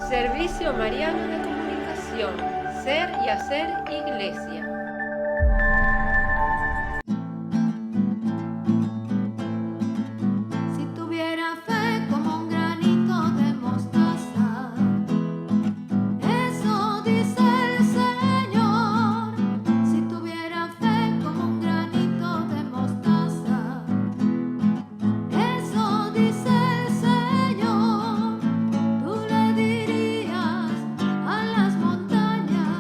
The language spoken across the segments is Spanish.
Servicio Mariano de Comunicación, Ser y Hacer Iglesia. Si tuviera fe como un granito de mostaza, eso dice el Señor. Si tuviera fe como un granito de mostaza, eso dice el Señor. Tú le dirías a las montañas,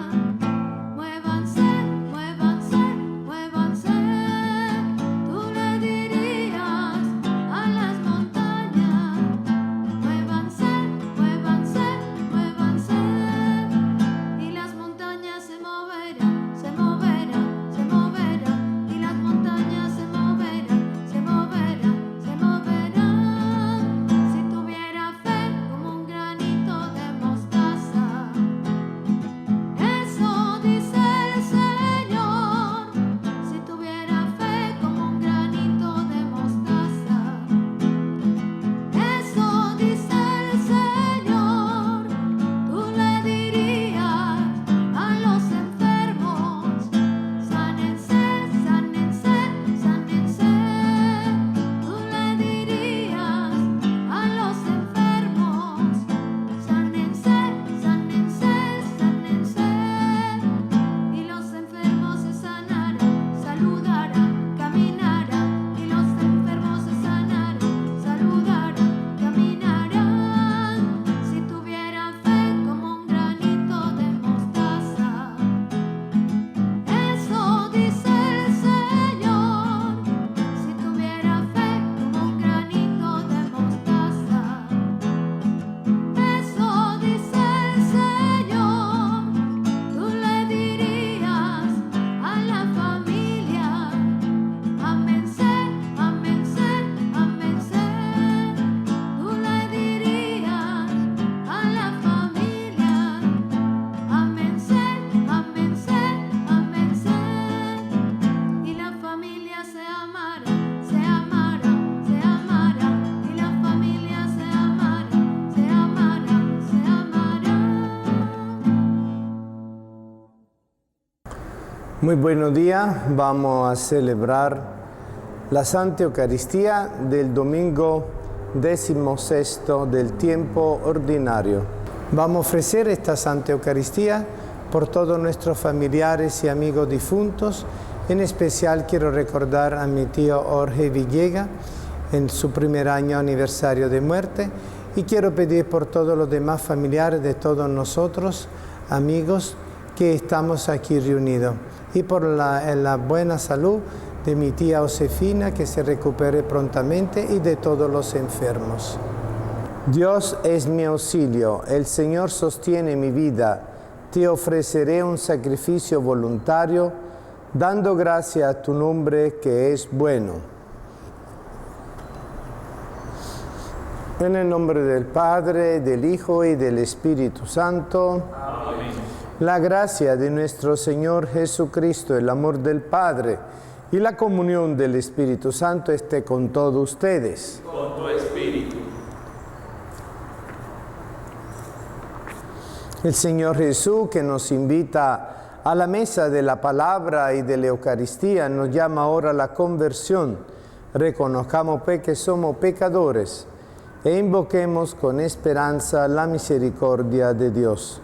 muévanse, muévanse, muévanse. Tú le dirías a las montañas, muévanse, muévanse, muévanse. Y las montañas se moverán, se moverán, se moverán. Y las montañas se moverán, se moverán, se moverán. Si tuviera fe como un granito de mostaza, eso dice el Señor. Si tuviera fe como un granito de mostaza, eso dice el Señor. Tú le dirías a los enfermos, sánense, sánense, sánense. Tú le dirías a los enfermos, sánense, sánense, sánense. Y los enfermos se sanarán, saludarán, caminarán. Y los enfermos se sanarán, saludarán, caminarán. Si tuviera fe como un granito de mostaza, eso dice el Señor. Si tuviera fe como un granito de mostaza, eso dice el Señor. Tú le dirías a la familia, ámense, ámense, ámense. Tú le dirías a la familia, ámense, ámense, ámense. Y la familia se amará, se amará, se amará. Y la familia se amará, se amará, se amará. Muy buenos días, vamos a celebrar la Santa Eucaristía del domingo 16 del tiempo ordinario. Vamos a ofrecer esta Santa Eucaristía por todos nuestros familiares y amigos difuntos. En especial quiero recordar a mi tío Jorge Villegas en su primer año aniversario de muerte, y quiero pedir por todos los demás familiares de todos nosotros, amigos, que estamos aquí reunidos, y por la buena salud de mi tía Josefina, que se recupere prontamente, y de todos los enfermos. Dios es mi auxilio, el Señor sostiene mi vida. Te ofreceré un sacrificio voluntario, dando gracia a tu nombre que es bueno. En el nombre del Padre, del Hijo y del Espíritu Santo. Amén. La gracia de nuestro Señor Jesucristo, el amor del Padre y la comunión del Espíritu Santo esté con todos ustedes. Con tu espíritu. El Señor Jesús, que nos invita a la mesa de la palabra y de la Eucaristía, nos llama ahora a la conversión. Reconozcamos pues que somos pecadores e invoquemos con esperanza la misericordia de Dios.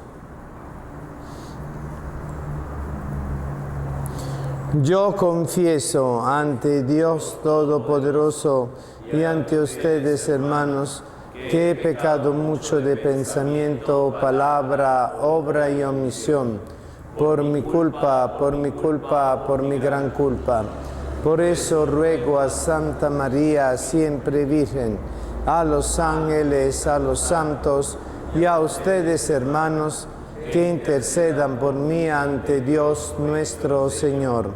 Yo confieso ante Dios Todopoderoso y ante ustedes, hermanos, que he pecado mucho de pensamiento, palabra, obra y omisión, por mi culpa, por mi gran culpa. Por eso ruego a Santa María, siempre Virgen, a los ángeles, a los santos y a ustedes, hermanos, que intercedan por mí ante Dios nuestro Señor.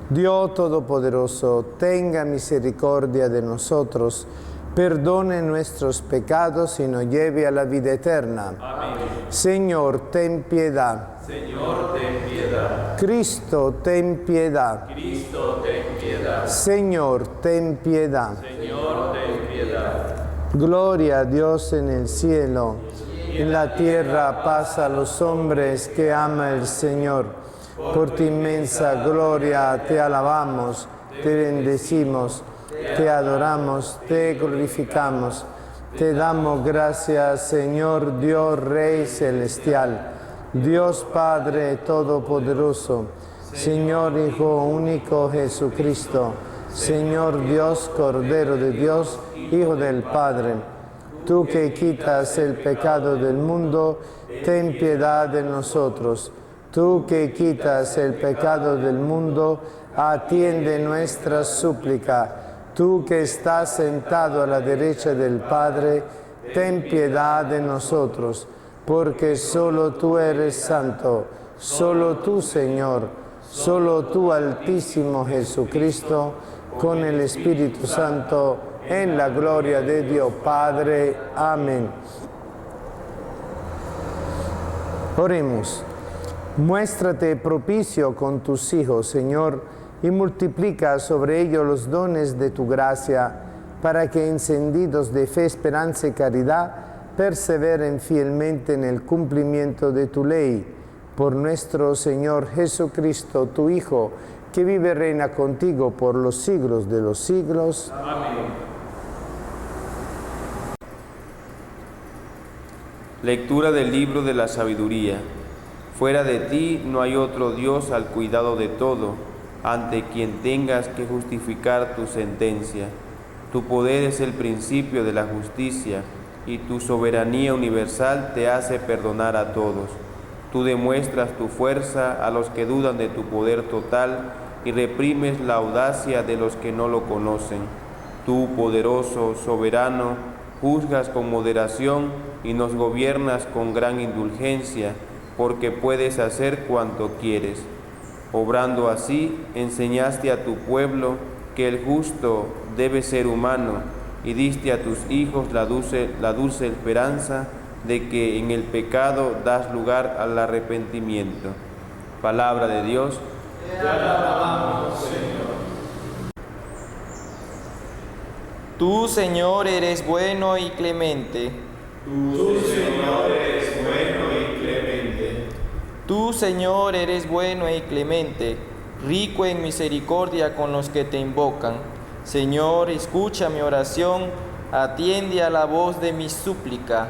Dios Todopoderoso, tenga misericordia de nosotros, perdone nuestros pecados y nos lleve a la vida eterna. Amén. Señor, ten piedad. Señor, ten piedad. Cristo, ten piedad. Cristo, ten piedad. Señor, ten piedad. Señor, ten piedad. Gloria a Dios en el cielo en la tierra paz a los hombres que ama el Señor. Por tu inmensa gloria te alabamos, te bendecimos, te adoramos, te glorificamos. Te damos gracias, Señor Dios Rey Celestial, Dios Padre Todopoderoso, Señor Hijo único Jesucristo, Señor Dios Cordero de Dios, Hijo del Padre. Tú que quitas el pecado del mundo, ten piedad de nosotros. Tú que quitas el pecado del mundo, atiende nuestra súplica. Tú que estás sentado a la derecha del Padre, ten piedad de nosotros, porque solo tú eres santo, solo tú, Señor, solo tú, Altísimo Jesucristo, con el Espíritu Santo, en la gloria de Dios Padre. Amén. Oremos. Muéstrate propicio con tus hijos, Señor, y multiplica sobre ellos los dones de tu gracia, para que encendidos de fe, esperanza y caridad, perseveren fielmente en el cumplimiento de tu ley. Por nuestro Señor Jesucristo, tu Hijo, que vive y reina contigo por los siglos de los siglos. Amén. Lectura del libro de la sabiduría. Fuera de ti no hay otro Dios al cuidado de todo, ante quien tengas que justificar tu sentencia. Tu poder es el principio de la justicia, y tu soberanía universal te hace perdonar a todos. Tú demuestras tu fuerza a los que dudan de tu poder total y reprimes la audacia de los que no lo conocen. Tú, poderoso, soberano, juzgas con moderación y nos gobiernas con gran indulgencia, porque puedes hacer cuanto quieres. Obrando así, enseñaste a tu pueblo que el justo debe ser humano, y diste a tus hijos la dulce esperanza de que en el pecado das lugar al arrepentimiento. Palabra de Dios. Te alabamos, Señor. Tú, Señor, eres bueno y clemente. Tú, Señor, eres bueno y clemente. Tú, Señor, eres bueno y clemente, rico en misericordia con los que te invocan. Señor, escucha mi oración, atiende a la voz de mi súplica.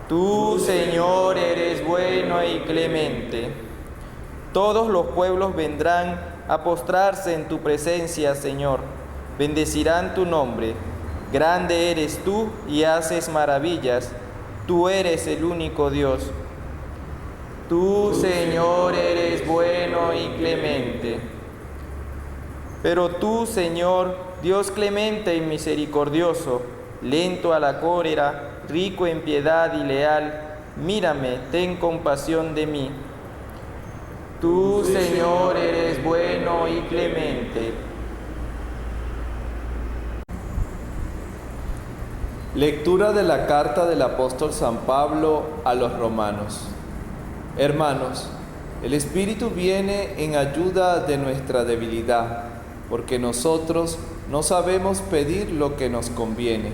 Tú, Señor, eres bueno y clemente. Todos los pueblos vendrán a postrarse en tu presencia, Señor. Bendecirán tu nombre. Grande eres tú y haces maravillas. Tú eres el único Dios. Tú, Señor, eres bueno y clemente. Pero tú, Señor, Dios clemente y misericordioso, lento a la cólera, rico en piedad y leal, mírame, ten compasión de mí. Tú, Señor, eres bueno y clemente. Lectura de la carta del apóstol San Pablo a los romanos. Hermanos, el Espíritu viene en ayuda de nuestra debilidad, porque nosotros no sabemos pedir lo que nos conviene,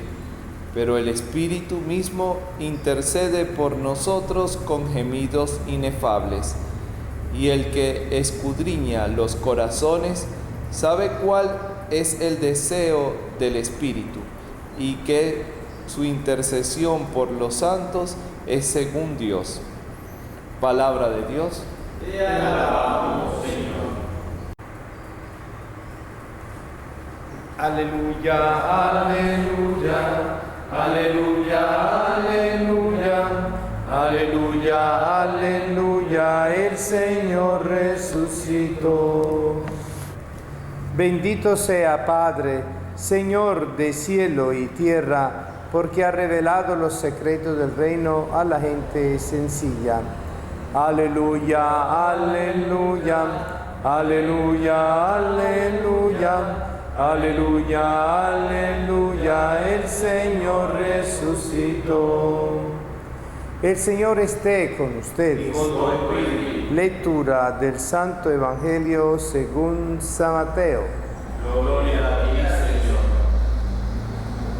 pero el Espíritu mismo intercede por nosotros con gemidos inefables. Y el que escudriña los corazones sabe cuál es el deseo del Espíritu, y que su intercesión por los santos es según Dios. Palabra de Dios. Te alabamos, Señor. Aleluya, aleluya, aleluya, aleluya, aleluya, aleluya, el Señor resucitó. Bendito sea Padre, Señor de cielo y tierra, porque ha revelado los secretos del reino a la gente sencilla. Aleluya, aleluya, aleluya, aleluya, aleluya, aleluya, el Señor resucitó. El Señor esté con ustedes. Lectura del Santo Evangelio según San Mateo. Gloria a ti, Señor.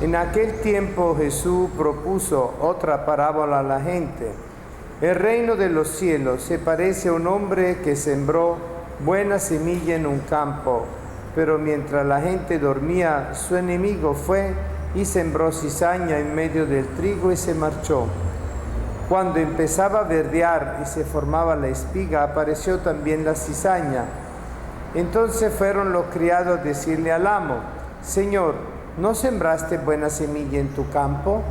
En aquel tiempo Jesús propuso otra parábola a la gente. El reino de los cielos se parece a un hombre que sembró buena semilla en un campo, pero mientras la gente dormía, su enemigo fue y sembró cizaña en medio del trigo y se marchó. Cuando empezaba a verdear y se formaba la espiga, apareció también la cizaña. Entonces fueron los criados a decirle al amo: Señor, ¿no sembraste buena semilla en tu campo?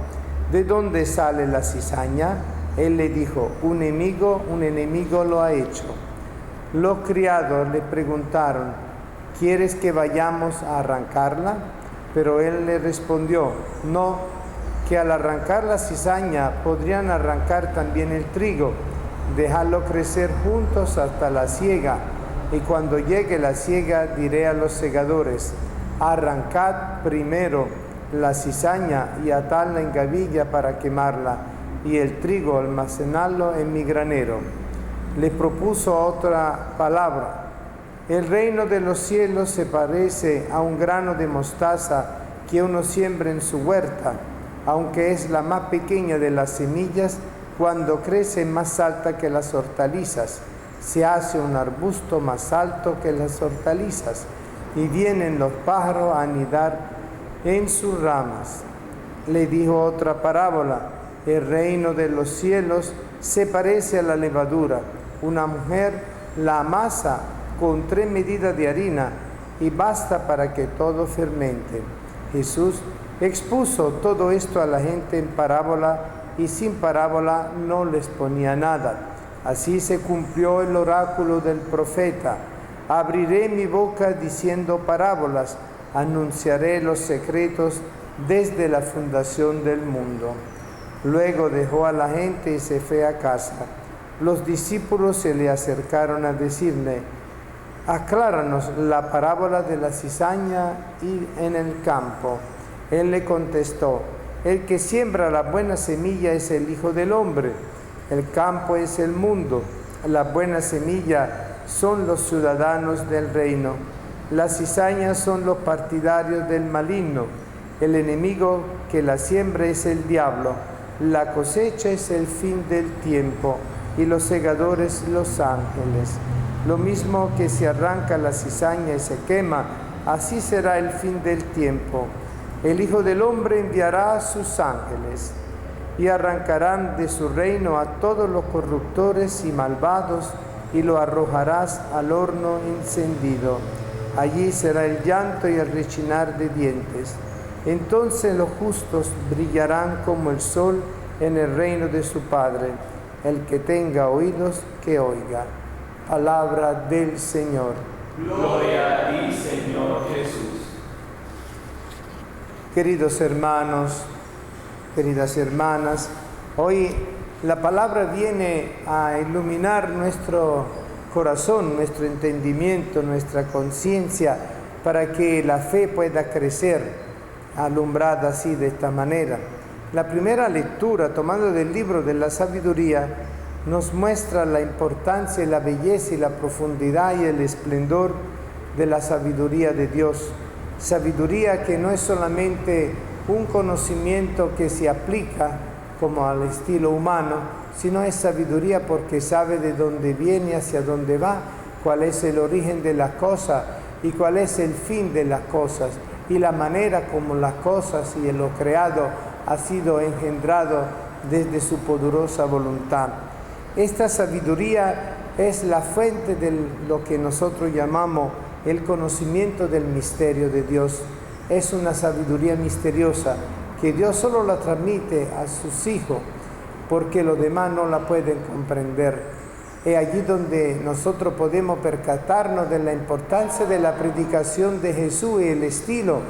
¿De dónde sale la cizaña? Él le dijo: un enemigo lo ha hecho. Los criados le preguntaron: ¿quieres que vayamos a arrancarla? Pero él le respondió: no, que al arrancar la cizaña podrían arrancar también el trigo. Dejadlo crecer juntos hasta la siega, y cuando llegue la siega diré a los segadores: arrancad primero la cizaña y atadla en gavilla para quemarla, y el trigo almacenadlo en mi granero. Le propuso otra palabra: el reino de los cielos se parece a un grano de mostaza que uno siembra en su huerta. Aunque es la más pequeña de las semillas, cuando crece más alta que las hortalizas, se hace un arbusto más alto que las hortalizas, y vienen los pájaros a anidar en sus ramas. Le dijo otra parábola: el reino de los cielos se parece a la levadura. Una mujer la amasa con 3 medidas de harina y basta para que todo fermente. Jesús expuso todo esto a la gente en parábola, y sin parábola no les ponía nada. Así se cumplió el oráculo del profeta: abriré mi boca diciendo parábolas, anunciaré los secretos desde la fundación del mundo. Luego dejó a la gente y se fue a casa. Los discípulos se le acercaron a decirle: acláranos la parábola de la cizaña y en el campo. Él le contestó: el que siembra la buena semilla es el Hijo del Hombre. El campo es el mundo. La buena semilla son los ciudadanos del reino. Las cizañas son los partidarios del maligno. El enemigo que la siembra es el diablo. La cosecha es el fin del tiempo, y los segadores los ángeles. Lo mismo que se arranca la cizaña y se quema, así será el fin del tiempo. El Hijo del Hombre enviará a sus ángeles, y arrancarán de su reino a todos los corruptores y malvados, y lo arrojarás al horno encendido. Allí será el llanto y el rechinar de dientes. Entonces los justos brillarán como el sol en el reino de su Padre. El que tenga oídos, que oiga. Palabra del Señor. Gloria a ti, Señor Jesús. Queridos hermanos, queridas hermanas, hoy la palabra viene a iluminar nuestro corazón, nuestro entendimiento, nuestra conciencia, para que la fe pueda crecer, alumbrada así de esta manera. La primera lectura, tomando del libro de la sabiduría, nos muestra la importancia, la belleza y la profundidad y el esplendor de la sabiduría de Dios. Sabiduría que no es solamente un conocimiento que se aplica como al estilo humano, sino es sabiduría porque sabe de dónde viene, hacia dónde va, cuál es el origen de las cosas y cuál es el fin de las cosas, y la manera como las cosas y lo creado ha sido engendrado desde su poderosa voluntad. Esta sabiduría es la fuente de lo que nosotros llamamos el conocimiento del misterio de Dios. Es una sabiduría misteriosa que Dios solo la transmite a sus hijos, porque los demás no la pueden comprender. Es allí donde nosotros podemos percatarnos de la importancia de la predicación de Jesús y el estilo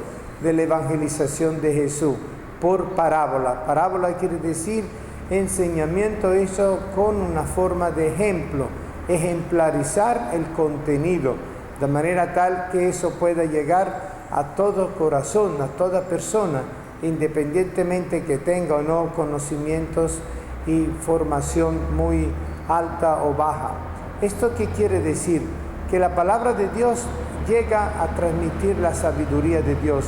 de la evangelización de Jesús por parábola. Parábola quiere decir enseñamiento hecho con una forma de ejemplo, ejemplarizar el contenido, de manera tal que eso pueda llegar a todo corazón, a toda persona, independientemente que tenga o no conocimientos y formación muy alta o baja. ¿Esto qué quiere decir? Que la palabra de Dios llega a transmitir la sabiduría de Dios.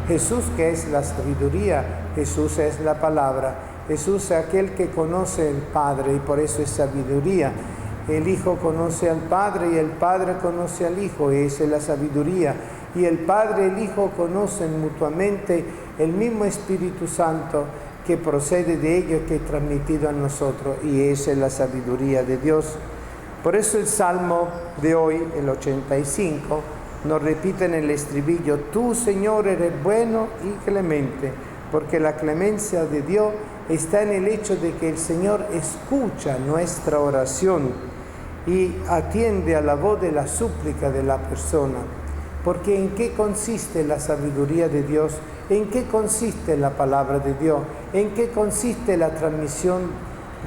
Jesús, que es la sabiduría, Jesús es la palabra, Jesús es aquel que conoce al Padre y por eso es sabiduría. El Hijo conoce al Padre y el Padre conoce al Hijo, y esa es la sabiduría. Y el Padre y el Hijo conocen mutuamente el mismo Espíritu Santo que procede de ellos, que es transmitido a nosotros, y esa es la sabiduría de Dios. Por eso el Salmo de hoy, el 85, nos repite en el estribillo: tú, Señor, eres bueno y clemente, porque la clemencia de Dios está en el hecho de que el Señor escucha nuestra oración y atiende a la voz de la súplica de la persona. Porque ¿en qué consiste la sabiduría de Dios? ¿En qué consiste la palabra de Dios? ¿En qué consiste la transmisión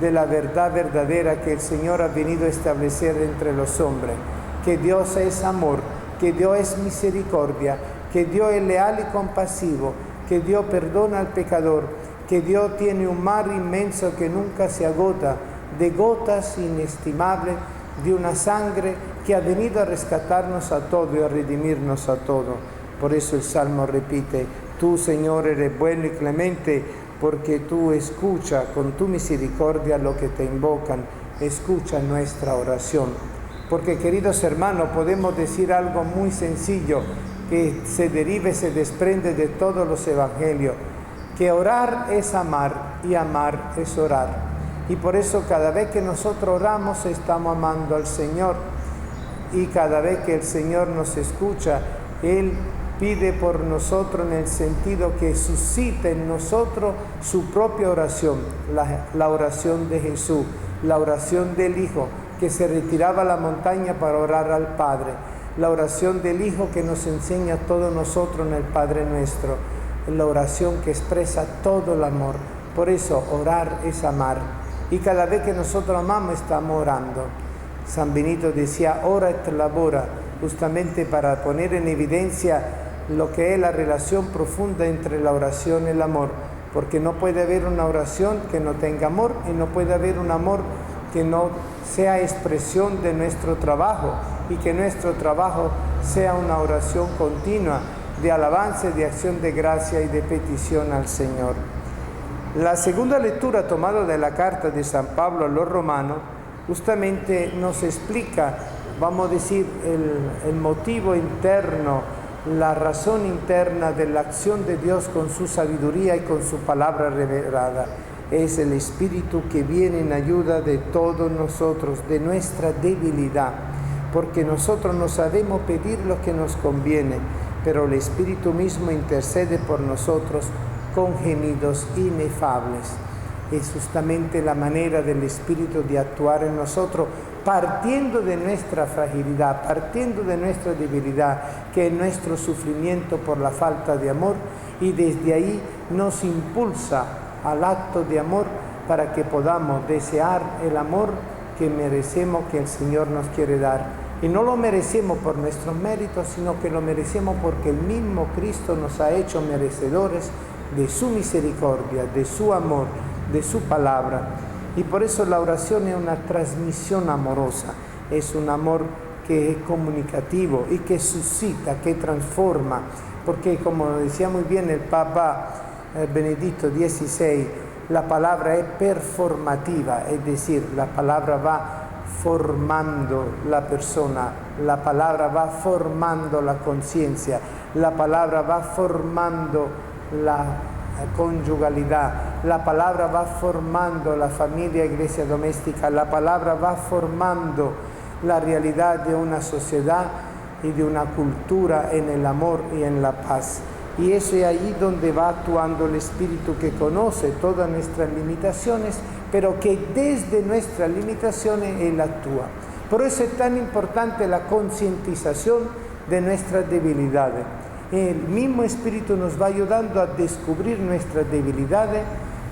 de la verdad verdadera que el Señor ha venido a establecer entre los hombres? Que Dios es amor, que Dios es misericordia, que Dios es leal y compasivo, que Dios perdona al pecador, que Dios tiene un mar inmenso que nunca se agota, de gotas inestimables, de una sangre que ha venido a rescatarnos a todos y a redimirnos a todos. Por eso el Salmo repite: tú, Señor, eres bueno y clemente, porque tú escuchas con tu misericordia lo que te invocan, escucha nuestra oración. Porque, queridos hermanos, podemos decir algo muy sencillo que se deriva y se desprende de todos los evangelios, que orar es amar y amar es orar. Y por eso cada vez que nosotros oramos estamos amando al Señor, y cada vez que el Señor nos escucha, Él pide por nosotros en el sentido que suscita en nosotros su propia oración, la oración de Jesús, la oración del Hijo, que se retiraba a la montaña para orar al Padre, la oración del Hijo que nos enseña a todos nosotros en el Padre Nuestro, la oración que expresa todo el amor. Por eso orar es amar. Y cada vez que nosotros amamos, estamos orando. San Benito decía: ora et labora, justamente para poner en evidencia lo que es la relación profunda entre la oración y el amor. Porque no puede haber una oración que no tenga amor, y no puede haber un amor que no sea expresión de nuestro trabajo, y que nuestro trabajo sea una oración continua de alabanza, de acción de gracia y de petición al Señor. La segunda lectura tomada de la carta de San Pablo a los romanos justamente nos explica, vamos a decir, el motivo interno, la razón interna de la acción de Dios con su sabiduría y con su palabra revelada. Es el Espíritu que viene en ayuda de todos nosotros, de nuestra debilidad, porque nosotros no sabemos pedir lo que nos conviene, pero el Espíritu mismo intercede por nosotros con gemidos inefables. Es justamente la manera del Espíritu de actuar en nosotros, partiendo de nuestra fragilidad, partiendo de nuestra debilidad, que es nuestro sufrimiento por la falta de amor, y desde ahí nos impulsa al acto de amor para que podamos desear el amor que merecemos, que el Señor nos quiere dar. Y no lo merecemos por nuestros méritos, sino que lo merecemos porque el mismo Cristo nos ha hecho merecedores de su misericordia, de su amor, de su palabra. Y por eso la oración es una transmisión amorosa, es un amor que es comunicativo y que suscita, que transforma, porque como decía muy bien el Papa Benedicto XVI, la palabra es performativa, es decir, la palabra va formando la persona, la palabra va formando la conciencia, la palabra va formando la conyugalidad, la palabra va formando la familia, iglesia doméstica, la palabra va formando la realidad de una sociedad y de una cultura en el amor y en la paz. Y eso es ahí donde va actuando el Espíritu, que conoce todas nuestras limitaciones, pero que desde nuestras limitaciones Él actúa. Por eso es tan importante la concientización de nuestras debilidades. El mismo Espíritu nos va ayudando a descubrir nuestras debilidades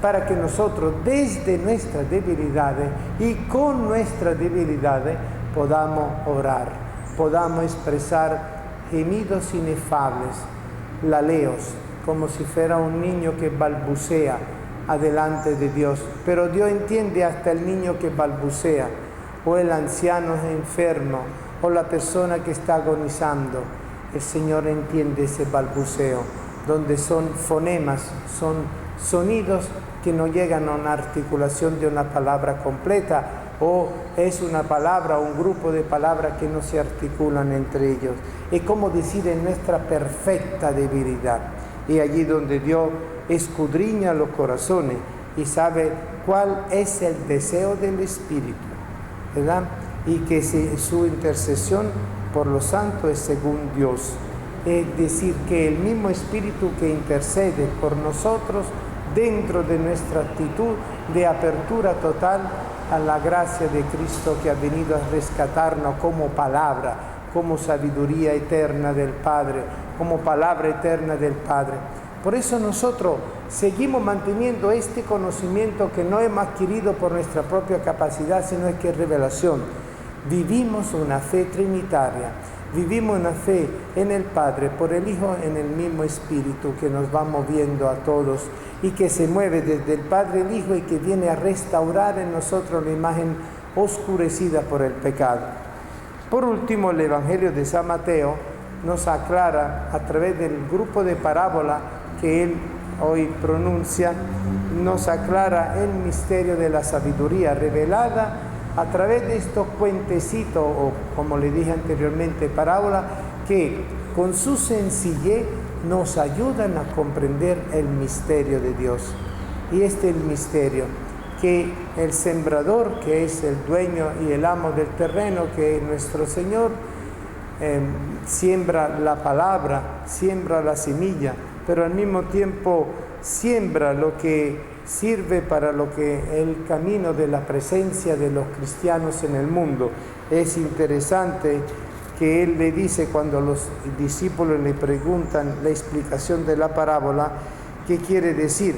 para que nosotros desde nuestras debilidades y con nuestras debilidades podamos orar, podamos expresar gemidos inefables, laleos, como si fuera un niño que balbucea adelante de Dios. Pero Dios entiende hasta el niño que balbucea, o el anciano enfermo, o la persona que está agonizando. El Señor entiende ese balbuceo, donde son fonemas, son sonidos que no llegan a una articulación de una palabra completa, o es una palabra o un grupo de palabras que no se articulan entre ellos. Es como decir en nuestra perfecta debilidad. Y allí donde Dios escudriña los corazones y sabe cuál es el deseo del Espíritu, ¿verdad? Y que su intercesión por los santos es según Dios. Es decir, que el mismo Espíritu que intercede por nosotros dentro de nuestra actitud de apertura total a la gracia de Cristo, que ha venido a rescatarnos como palabra, como sabiduría eterna del Padre, como palabra eterna del Padre. Por eso nosotros seguimos manteniendo este conocimiento que no hemos adquirido por nuestra propia capacidad, sino es que es revelación. Vivimos una fe trinitaria, vivimos una fe en el Padre, por el Hijo, en el mismo Espíritu que nos va moviendo a todos y que se mueve desde el Padre el Hijo y que viene a restaurar en nosotros la imagen oscurecida por el pecado. Por último, el Evangelio de San Mateo nos aclara a través del grupo de parábola que él hoy pronuncia, nos aclara el misterio de la sabiduría revelada a través de estos cuentecitos, o como le dije anteriormente, parábola, que con su sencillez nos ayudan a comprender el misterio de Dios. Y este es el misterio, que el sembrador, que es el dueño y el amo del terreno, que es nuestro Señor, siembra la palabra, siembra la semilla, pero al mismo tiempo siembra lo que sirve para lo que el camino de la presencia de los cristianos en el mundo. Es interesante que él le dice, cuando los discípulos le preguntan la explicación de la parábola, ¿qué quiere decir?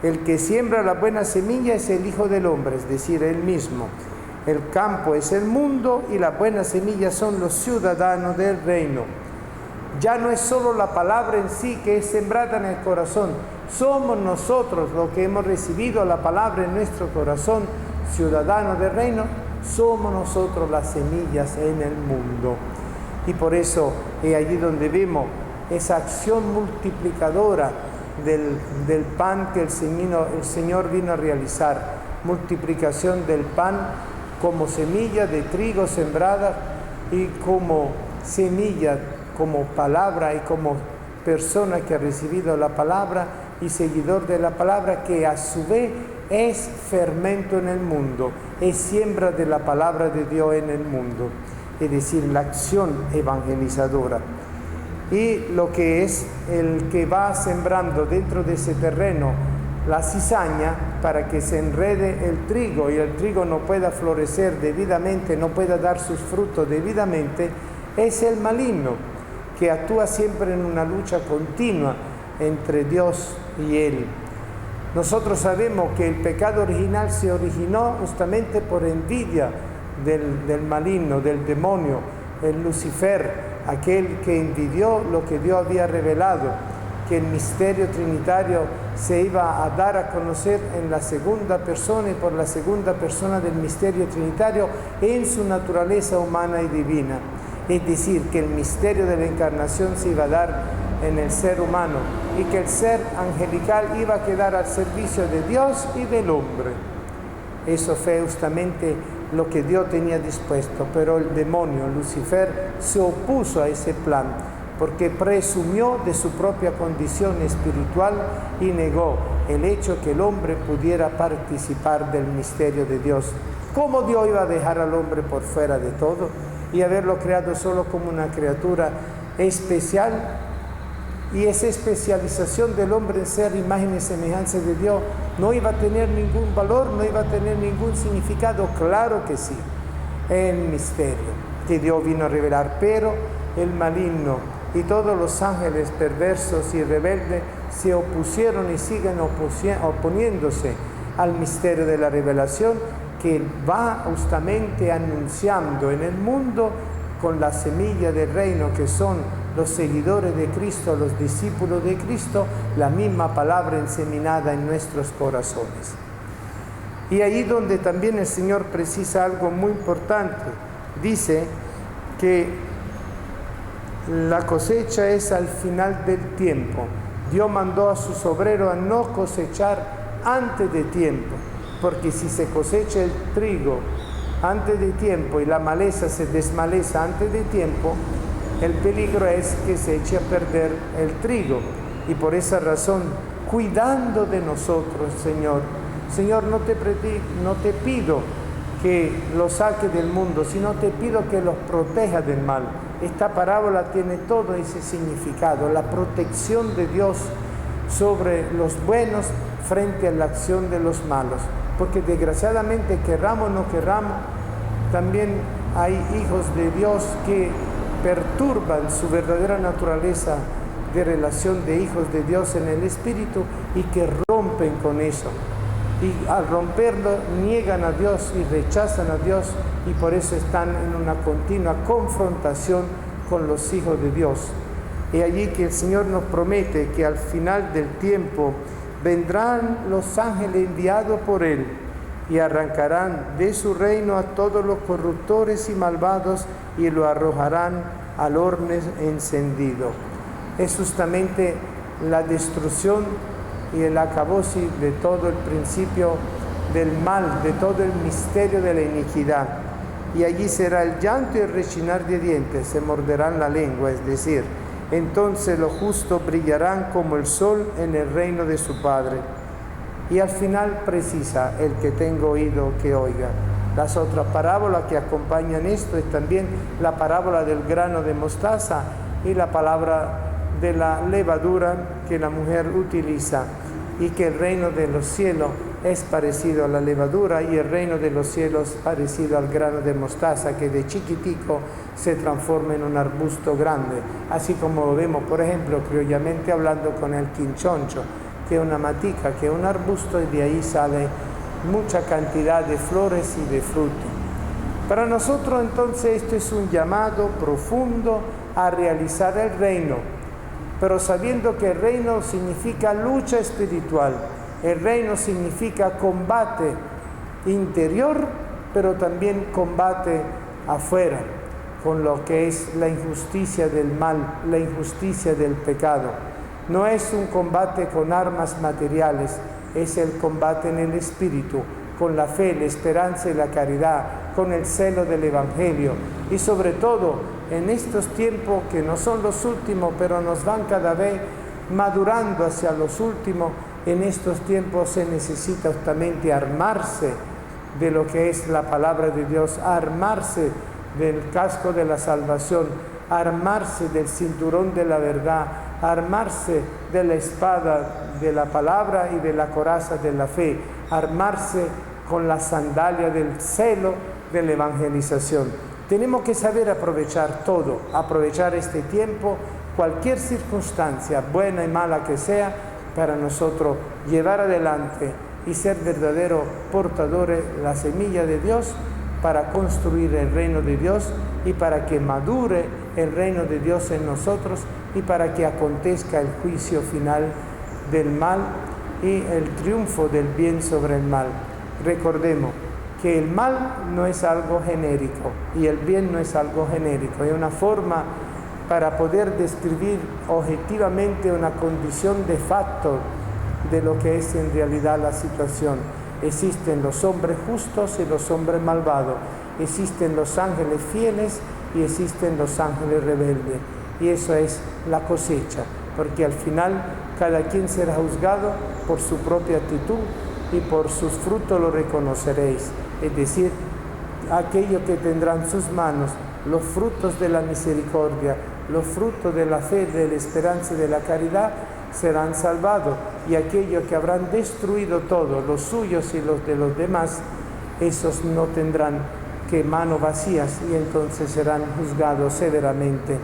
El que siembra la buena semilla es el Hijo del Hombre, es decir, él mismo. El campo es el mundo y la buena semilla son los ciudadanos del reino. Ya no es solo la palabra en sí que es sembrada en el corazón, somos nosotros los que hemos recibido la palabra en nuestro corazón, ciudadanos del reino, somos nosotros las semillas en el mundo. Y por eso es allí donde vemos esa acción multiplicadora del pan que el Señor vino a realizar, multiplicación del pan como semilla de trigo sembrada y como semilla, como palabra y como persona que ha recibido la palabra y seguidor de la palabra, que a su vez es fermento en el mundo, es siembra de la palabra de Dios en el mundo, es decir, la acción evangelizadora. Y lo que es el que va sembrando dentro de ese terreno la cizaña para que se enrede el trigo y el trigo no pueda florecer debidamente, no pueda dar sus frutos debidamente, es el maligno, que actúa siempre en una lucha continua entre Dios y él. Nosotros sabemos que el pecado original se originó justamente por envidia del maligno, del demonio, el Lucifer, aquel que envidió lo que Dios había revelado, que el misterio trinitario se iba a dar a conocer en la segunda persona y por la segunda persona del misterio trinitario en su naturaleza humana y divina. Es decir, que el misterio de la encarnación se iba a dar en el ser humano y que el ser angelical iba a quedar al servicio de Dios y del hombre. Eso fue justamente lo que Dios tenía dispuesto, pero el demonio, Lucifer, se opuso a ese plan porque presumió de su propia condición espiritual y negó el hecho que el hombre pudiera participar del misterio de Dios. ¿Cómo Dios iba a dejar al hombre por fuera de todo y haberlo creado solo como una criatura especial? Y esa especialización del hombre en ser imagen y semejanza de Dios no iba a tener ningún valor, no iba a tener ningún significado. Claro que sí, el misterio que Dios vino a revelar, pero el maligno y todos los ángeles perversos y rebeldes se opusieron y siguen oponiéndose al misterio de la revelación, que va justamente anunciando en el mundo con la semilla del reino, que son los seguidores de Cristo, los discípulos de Cristo, la misma palabra enseminada en nuestros corazones. Y ahí donde también el Señor precisa algo muy importante, dice que la cosecha es al final del tiempo, Dios mandó a sus obreros a no cosechar antes de tiempo, porque si se cosecha el trigo antes de tiempo y la maleza se desmaleza antes de tiempo, el peligro es que se eche a perder el trigo. Y por esa razón, cuidando de nosotros, Señor, no te pido que los saque del mundo, sino te pido que los proteja del mal. Esta parábola tiene todo ese significado, la protección de Dios sobre los buenos frente a la acción de los malos. Porque desgraciadamente, querramos o no querramos, también hay hijos de Dios que perturban su verdadera naturaleza de relación de hijos de Dios en el Espíritu y que rompen con eso. Y al romperlo niegan a Dios y rechazan a Dios, y por eso están en una continua confrontación con los hijos de Dios. Y allí que el Señor nos promete que al final del tiempo vendrán los ángeles enviados por Él y arrancarán de su reino a todos los corruptores y malvados y lo arrojarán al horno encendido. Es justamente la destrucción y el acabose de todo el principio del mal, de todo el misterio de la iniquidad. Y allí será el llanto y el rechinar de dientes, se morderán la lengua, es decir, entonces los justos brillarán como el sol en el reino de su Padre. Y al final precisa: el que tenga oído que oiga. Las otras parábolas que acompañan esto es también la parábola del grano de mostaza y la palabra de la levadura que la mujer utiliza, y que el reino de los cielos es parecido a la levadura y el reino de los cielos parecido al grano de mostaza, que de chiquitico se transforma en un arbusto grande, así como lo vemos, por ejemplo, criollamente hablando, con el quinchoncho, que es una matica, que es un arbusto, y de ahí sale mucha cantidad de flores y de frutos. Para nosotros entonces esto es un llamado profundo a realizar el reino, pero sabiendo que el reino significa lucha espiritual, el reino significa combate interior, pero también combate afuera, con lo que es la injusticia del mal, la injusticia del pecado. No es un combate con armas materiales, es el combate en el espíritu, con la fe, la esperanza y la caridad, con el celo del Evangelio, y sobre todo en estos tiempos que no son los últimos, pero nos van cada vez madurando hacia los últimos. En estos tiempos se necesita justamente armarse de lo que es la palabra de Dios, armarse del casco de la salvación, armarse del cinturón de la verdad, armarse de la espada de la palabra y de la coraza de la fe, armarse con la sandalia del celo de la evangelización. Tenemos que saber aprovechar todo, aprovechar este tiempo, cualquier circunstancia, buena y mala que sea, para nosotros llevar adelante y ser verdaderos portadores de la semilla de Dios, para construir el reino de Dios y para que madure el reino de Dios en nosotros y para que acontezca el juicio final del mal y el triunfo del bien sobre el mal. Recordemos que el mal no es algo genérico y el bien no es algo genérico, es una forma para poder describir objetivamente una condición de facto de lo que es en realidad la situación. Existen los hombres justos y los hombres malvados, existen los ángeles fieles y existen los ángeles rebeldes, y eso es la cosecha, porque al final cada quien será juzgado por su propia actitud y por sus frutos lo reconoceréis, es decir, aquellos que tendrán en sus manos los frutos de la misericordia, los frutos de la fe, de la esperanza y de la caridad, serán salvados, y aquellos que habrán destruido todo, los suyos y los de los demás, esos no tendrán que manos vacías y entonces serán juzgados severamente,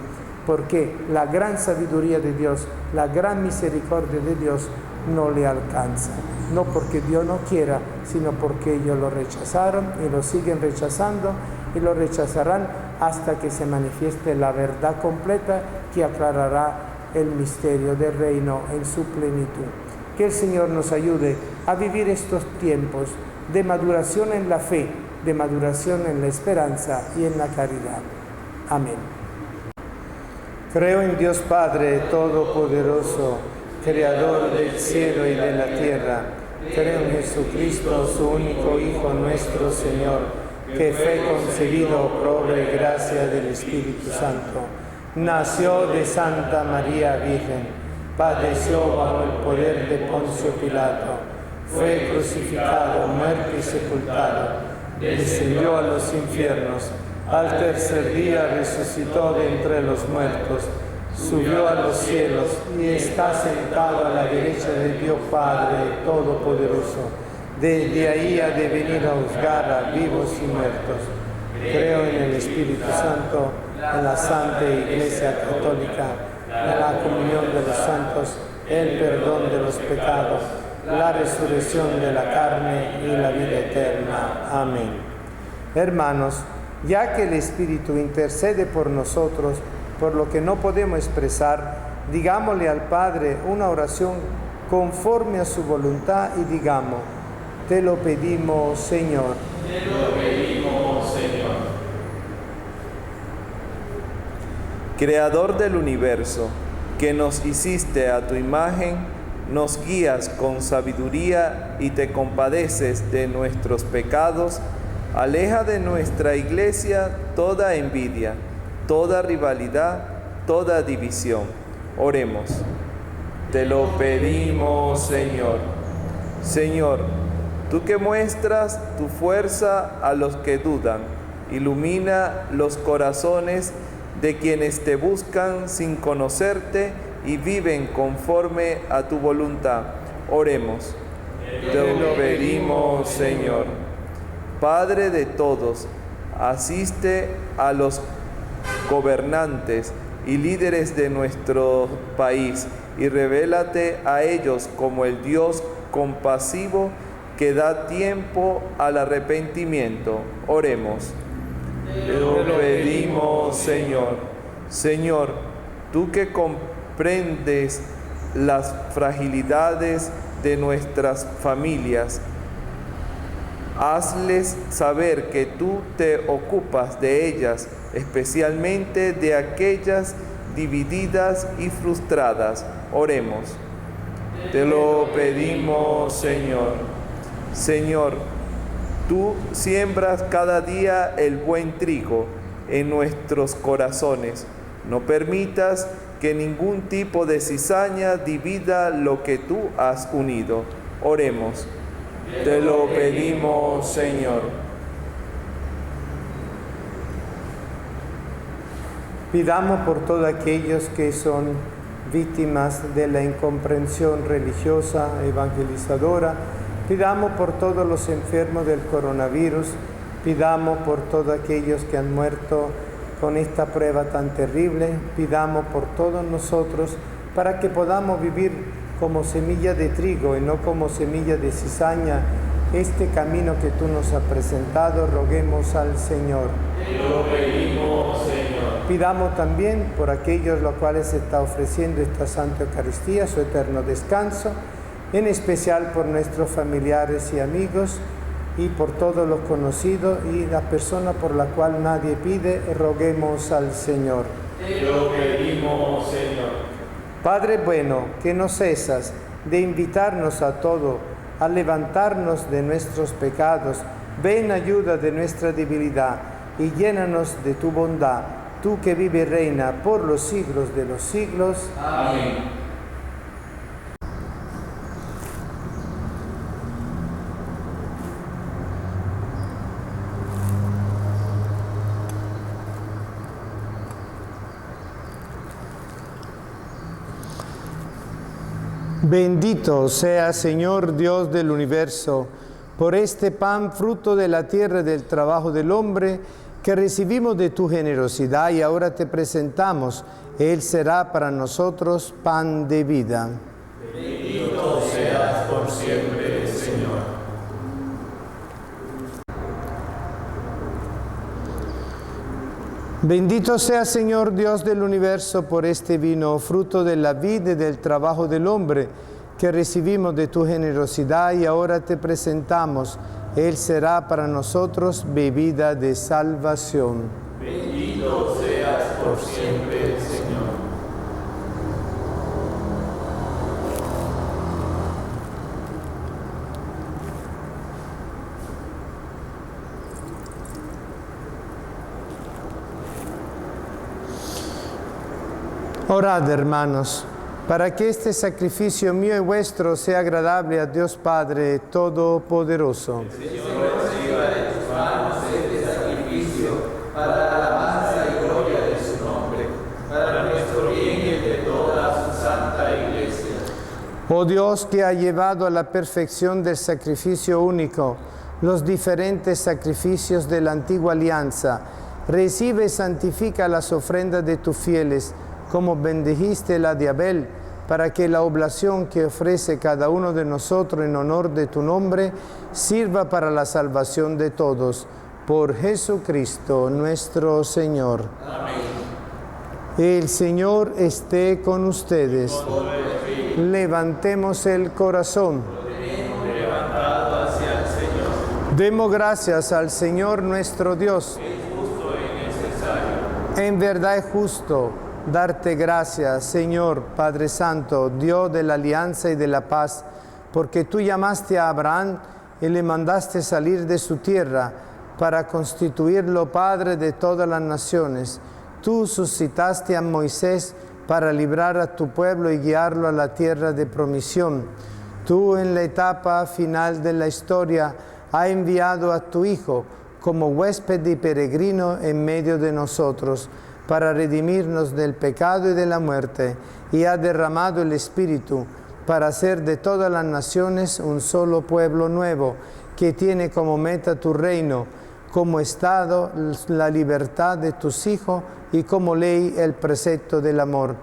porque la gran sabiduría de Dios, la gran misericordia de Dios no le alcanza, no porque Dios no quiera, sino porque ellos lo rechazaron y lo siguen rechazando y lo rechazarán hasta que se manifieste la verdad completa que aclarará el misterio del reino en su plenitud. Que el Señor nos ayude a vivir estos tiempos de maduración en la fe, de maduración en la esperanza y en la caridad. Amén. Creo en Dios Padre Todopoderoso, Creador del cielo y de la tierra. Creo en Jesucristo, su único Hijo, nuestro Señor, que fue concebido por obra y gracia del Espíritu Santo. Nació de Santa María Virgen, padeció bajo el poder de Poncio Pilato, fue crucificado, muerto y sepultado, descendió a los infiernos, al tercer día resucitó de entre los muertos, subió a los cielos y está sentado a la derecha de Dios Padre Todopoderoso. Desde ahí ha de venir a juzgar a vivos y muertos. Creo en el Espíritu Santo, en la Santa Iglesia Católica, en la comunión de los santos, el perdón de los pecados, la resurrección de la carne y la vida eterna. Amén. Hermanos, ya que el Espíritu intercede por nosotros, por lo que no podemos expresar, digámosle al Padre una oración conforme a su voluntad y digamos: te lo pedimos, Señor. Te lo pedimos, Señor. Creador del universo, que nos hiciste a tu imagen, nos guías con sabiduría y te compadeces de nuestros pecados, aleja de nuestra iglesia toda envidia, toda rivalidad, toda división. Oremos. Te lo pedimos, Señor. Señor, tú que muestras tu fuerza a los que dudan, ilumina los corazones de quienes te buscan sin conocerte y viven conforme a tu voluntad. Oremos. Te lo pedimos, Señor. Padre de todos, asiste a los gobernantes y líderes de nuestro país y revélate a ellos como el Dios compasivo que da tiempo al arrepentimiento. Oremos. Te lo pedimos, Señor. Señor, tú que comprendes las fragilidades de nuestras familias, hazles saber que tú te ocupas de ellas, especialmente de aquellas divididas y frustradas. Oremos. Te lo pedimos, Señor. Señor, tú siembras cada día el buen trigo en nuestros corazones. No permitas que ningún tipo de cizaña divida lo que tú has unido. Oremos. Te lo pedimos, Señor. Pidamos por todos aquellos que son víctimas de la incomprensión religiosa evangelizadora. Pidamos por todos los enfermos del coronavirus. Pidamos por todos aquellos que han muerto con esta prueba tan terrible. Pidamos por todos nosotros para que podamos vivir como semilla de trigo y no como semilla de cizaña este camino que tú nos has presentado. Roguemos al Señor. Te lo pedimos, Señor. Pidamos también por aquellos los cuales se está ofreciendo esta Santa Eucaristía, su eterno descanso, en especial por nuestros familiares y amigos y por todos los conocidos y las personas por las cuales nadie pide. Roguemos al Señor. Te lo pedimos, Señor. Padre bueno, que no cesas de invitarnos a todos a levantarnos de nuestros pecados, ven en ayuda de nuestra debilidad y llénanos de tu bondad, tú que vive y reina por los siglos de los siglos. Amén. Bendito sea, Señor Dios del universo, por este pan, fruto de la tierra y del trabajo del hombre, que recibimos de tu generosidad y ahora te presentamos. Él será para nosotros pan de vida. Bendito seas por siempre, Señor. Bendito sea, Señor Dios del universo, por este vino, fruto de la vida y del trabajo del hombre, que recibimos de tu generosidad y ahora te presentamos. Él será para nosotros bebida de salvación. Bendito seas por siempre, Señor. Orad, hermanos, para que este sacrificio mío y vuestro sea agradable a Dios Padre Todopoderoso. Oh Dios, que ha llevado a la perfección del sacrificio único los diferentes sacrificios de la antigua alianza, recibe y santifica las ofrendas de tus fieles, como bendijiste la de Abel, para que la oblación que ofrece cada uno de nosotros en honor de tu nombre sirva para la salvación de todos. Por Jesucristo nuestro Señor. Amén. El Señor esté con ustedes. Levantemos el corazón. Levantado hacia el Señor. Demos gracias al Señor nuestro Dios. Es justo y necesario. En verdad es justo darte gracias, Señor Padre Santo, Dios de la alianza y de la paz, porque tú llamaste a Abraham y le mandaste salir de su tierra para constituirlo Padre de todas las naciones. Tú suscitaste a Moisés para librar a tu pueblo y guiarlo a la tierra de promisión. Tú en la etapa final de la historia has enviado a tu Hijo como huésped y peregrino en medio de nosotros para redimirnos del pecado y de la muerte, y has derramado el Espíritu para hacer de todas las naciones un solo pueblo nuevo que tiene como meta tu reino, como estado la libertad de tus hijos y como ley el precepto del amor.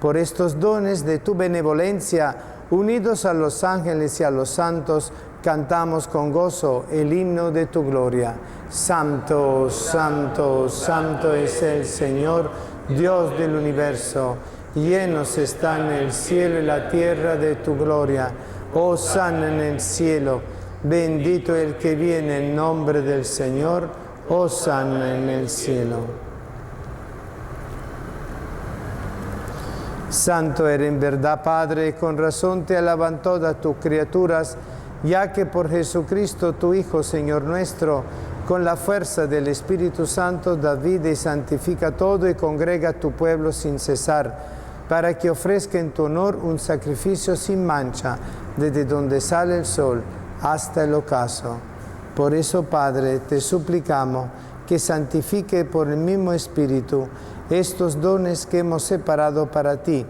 Por estos dones de tu benevolencia, unidos a los ángeles y a los santos, cantamos con gozo el himno de tu gloria. Santo, santo, santo es el Señor, Dios del universo. Llenos están el cielo y la tierra de tu gloria. Hosana en el cielo. Bendito el que viene en nombre del Señor. Hosana en el cielo. Santo eres en verdad, Padre, y con razón te alaban todas tus criaturas, ya que por Jesucristo, tu Hijo, Señor nuestro, con la fuerza del Espíritu Santo, da vida y santifica todo y congrega a tu pueblo sin cesar, para que ofrezca en tu honor un sacrificio sin mancha, desde donde sale el sol hasta el ocaso. Por eso, Padre, te suplicamos que santifique por el mismo Espíritu estos dones que hemos separado para ti,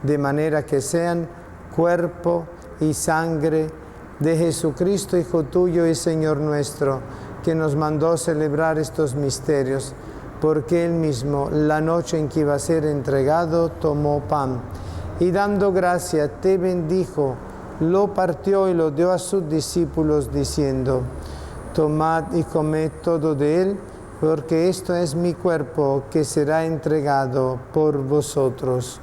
de manera que sean cuerpo y sangre de Jesucristo, Hijo tuyo y Señor nuestro, que nos mandó celebrar estos misterios, porque Él mismo, la noche en que iba a ser entregado, tomó pan, y dando gracia, te bendijo, lo partió y lo dio a sus discípulos, diciendo: tomad y comed todo de él, porque esto es mi cuerpo que será entregado por vosotros.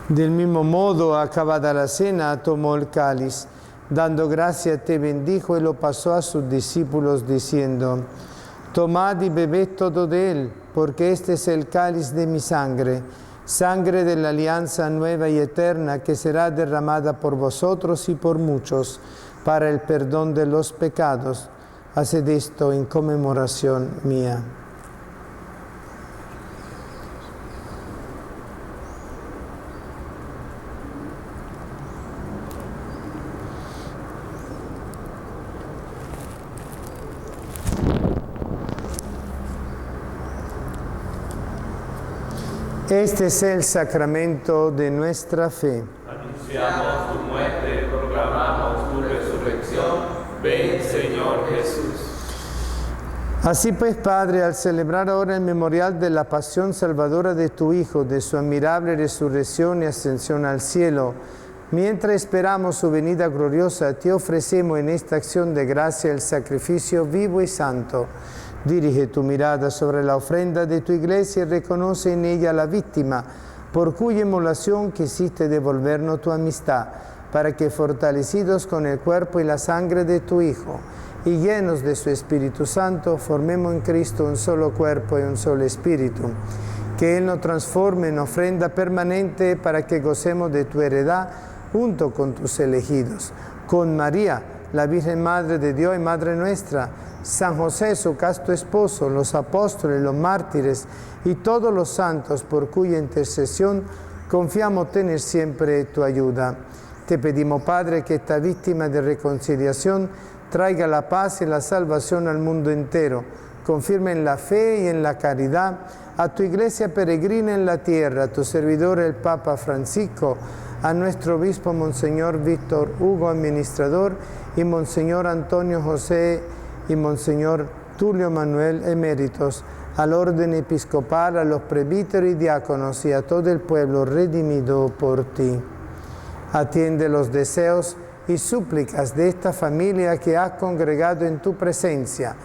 Del mismo modo, acabada la cena, tomó el cáliz, dando gracia te bendijo y lo pasó a sus discípulos diciendo: tomad y bebed todo de él, porque este es el cáliz de mi sangre, sangre de la alianza nueva y eterna que será derramada por vosotros y por muchos para el perdón de los pecados. Haced esto en conmemoración mía. Este es el sacramento de nuestra fe. Anunciamos tu muerte, proclamamos tu resurrección. Ven, Señor Jesús. Así pues, Padre, al celebrar ahora el memorial de la pasión salvadora de tu Hijo, de su admirable resurrección y ascensión al cielo, mientras esperamos su venida gloriosa, te ofrecemos en esta acción de gracia el sacrificio vivo y santo. Dirige tu mirada sobre la ofrenda de tu iglesia y reconoce en ella la víctima, por cuya inmolación quisiste devolvernos tu amistad, para que fortalecidos con el cuerpo y la sangre de tu Hijo, y llenos de su Espíritu Santo, formemos en Cristo un solo cuerpo y un solo espíritu. que Él nos transforme en ofrenda permanente para que gocemos de tu heredad junto con tus elegidos. Con María, la Virgen Madre de Dios y Madre nuestra, San José, su casto esposo, los apóstoles, los mártires y todos los santos por cuya intercesión confiamos tener siempre tu ayuda. Te pedimos, Padre, que esta víctima de reconciliación traiga la paz y la salvación al mundo entero. Confirma en la fe y en la caridad a tu iglesia peregrina en la tierra, a tu servidor el Papa Francisco, a nuestro obispo Monseñor Víctor Hugo, administrador, y Monseñor Antonio José y Monseñor Tulio Manuel, eméritos, al orden episcopal, a los presbíteros y diáconos y a todo el pueblo redimido por ti. Atiende los deseos y súplicas de esta familia que has congregado en tu presencia.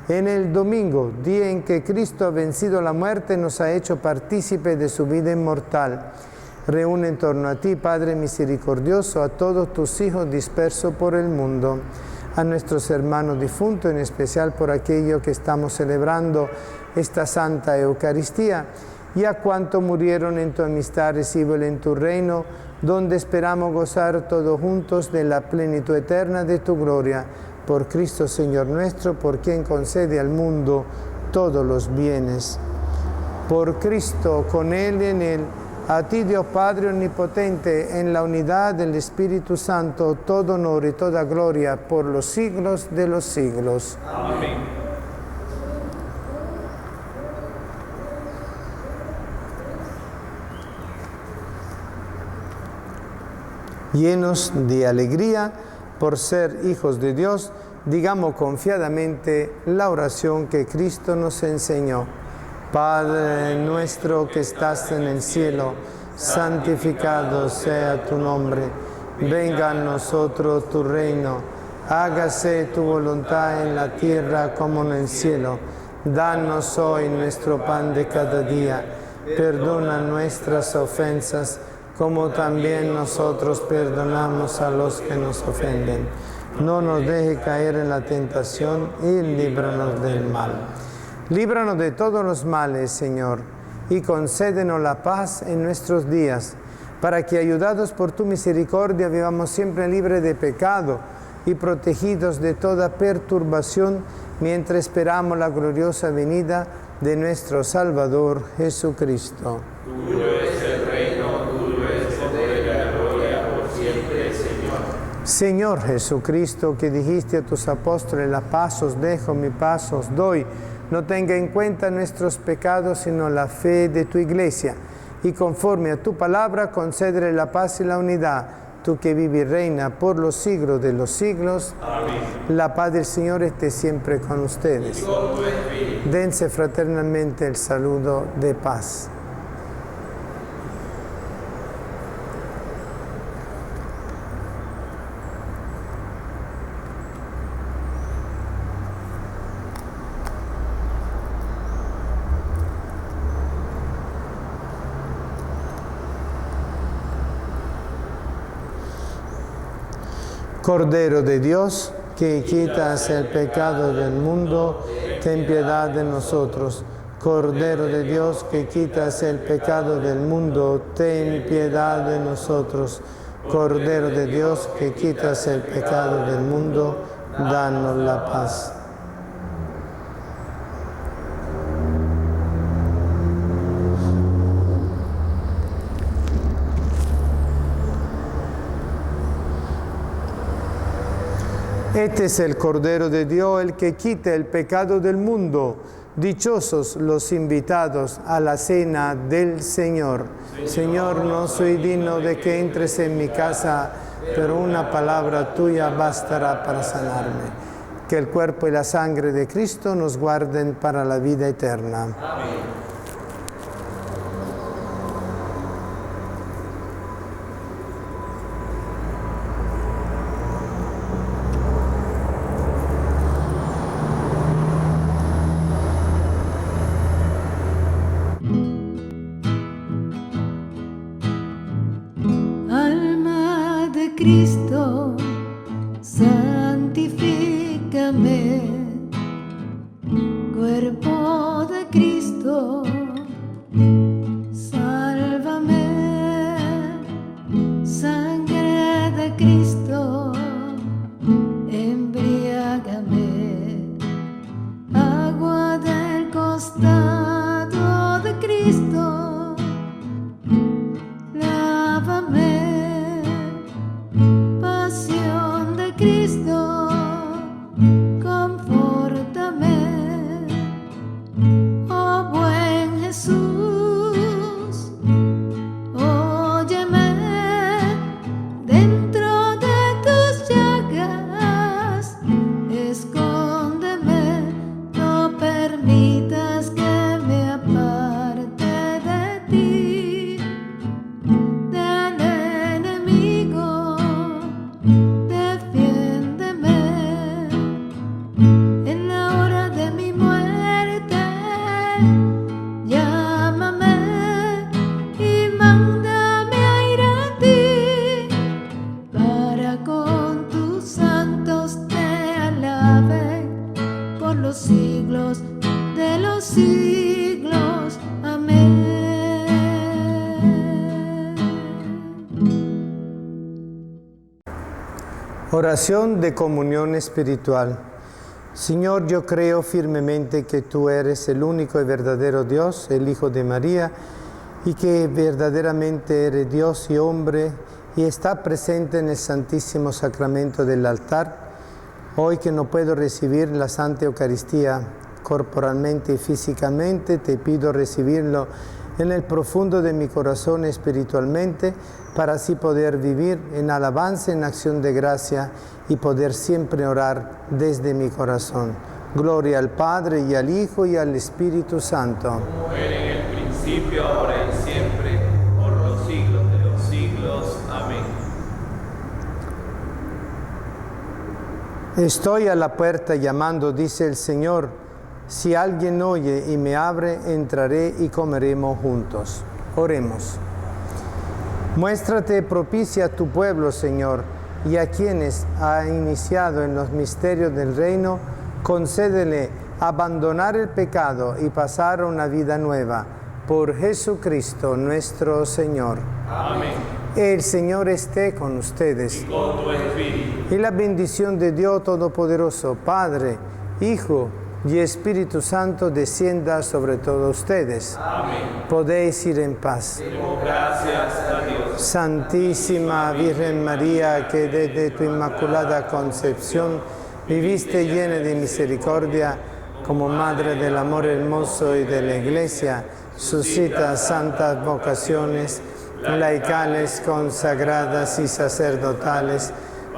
En el domingo, día en que Cristo ha vencido la muerte, nos ha hecho partícipes de su vida inmortal. Reúne en torno a ti, Padre misericordioso, a todos tus hijos dispersos por el mundo, a nuestros hermanos difuntos, en especial por aquellos que estamos celebrando esta Santa Eucaristía, y a cuantos murieron en tu amistad, recíbelo en tu reino, donde esperamos gozar todos juntos de la plenitud eterna de tu gloria. Por Cristo Señor nuestro, por quien concede al mundo todos los bienes. Por Cristo, con Él y en Él, a ti, Dios Padre omnipotente, en la unidad del Espíritu Santo, todo honor y toda gloria por los siglos de los siglos. Amén. Llenos de alegría por ser hijos de Dios, digamos confiadamente la oración que Cristo nos enseñó. Padre nuestro que estás en el cielo, santificado sea tu nombre. Venga a nosotros tu reino. Hágase tu voluntad en la tierra como en el cielo. Danos hoy nuestro pan de cada día. Perdona nuestras ofensas, como también nosotros perdonamos a los que nos ofenden. No nos deje caer en la tentación y líbranos del mal. Líbranos de todos los males, Señor, y concédenos la paz en nuestros días, para que, ayudados por tu misericordia, vivamos siempre libres de pecado y protegidos de toda perturbación, mientras esperamos la gloriosa venida de nuestro Salvador Jesucristo. Tuyo es el reino, tuyo es el poder y la gloria por siempre, Señor. Señor Jesucristo, que dijiste a tus apóstoles, la paz os dejo, mi paz os doy, no tenga en cuenta nuestros pecados, sino la fe de tu iglesia, y conforme a tu palabra, concédele la paz y la unidad, tú que vives y reina por los siglos de los siglos. Amén. La paz del Señor esté siempre con ustedes. Dense fraternalmente el saludo de paz. Cordero de Dios, que quitas el pecado del mundo, ten piedad de nosotros. Cordero de Dios, que quitas el pecado del mundo, ten piedad de nosotros. Cordero de Dios, que quitas el pecado del mundo, danos la paz. Este es el Cordero de Dios, el que quita el pecado del mundo. Dichosos los invitados a la cena del Señor. Señor, no soy digno de que entres en mi casa, pero una palabra tuya bastará para sanarme. Que el cuerpo y la sangre de Cristo nos guarden para la vida eterna. Amén. Cristo, santifícame, cuerpo de Cristo, alaben por los siglos de los siglos. Amén. Oración de comunión espiritual. Señor, yo creo firmemente que tú eres el único y verdadero Dios, el Hijo de María, y que verdaderamente eres Dios y hombre, y está presente en el Santísimo Sacramento del altar. Hoy que no puedo recibir la Santa Eucaristía corporalmente y físicamente, te pido recibirlo en el profundo de mi corazón espiritualmente, para así poder vivir en alabanza, en acción de gracia y poder siempre orar desde mi corazón. Gloria al Padre y al Hijo y al Espíritu Santo. Como era en el principio, ahora y siempre, por los siglos de los siglos. Amén. Estoy a la puerta llamando, dice el Señor. Si alguien oye y me abre, entraré y comeremos juntos. Oremos. Muéstrate propicia a tu pueblo, Señor, y a quienes ha iniciado en los misterios del reino, concédele abandonar el pecado y pasar a una vida nueva. Por Jesucristo nuestro Señor. Amén. El Señor esté con ustedes. Y con tu espíritu. Y la bendición de Dios Todopoderoso, Padre, Hijo y Espíritu Santo descienda sobre todos ustedes. Amén. Podéis ir en paz. Demos gracias a Dios. Santísima Virgen María, que desde tu inmaculada concepción viviste llena de misericordia, como Madre del amor hermoso y de la Iglesia, suscita santas vocaciones, laicales, consagradas y sacerdotales,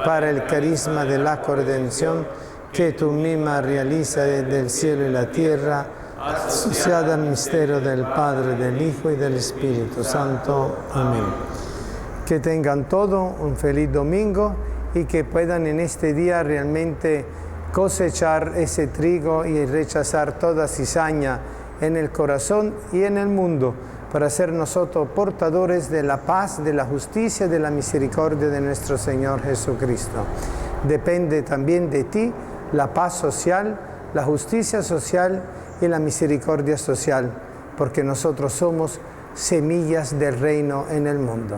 para el carisma de la corredención, que tú misma realizas desde el cielo y la tierra, asociada al misterio del Padre, del Hijo y del Espíritu Santo. Amén. Que tengan todo un feliz domingo y que puedan en este día realmente cosechar ese trigo y rechazar toda cizaña en el corazón y en el mundo, para ser nosotros portadores de la paz, de la justicia, de la misericordia de nuestro Señor Jesucristo. Depende también de ti la paz social, la justicia social y la misericordia social, porque nosotros somos semillas del reino en el mundo.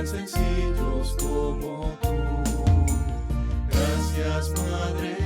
Sencillos como tú. Gracias, Madre.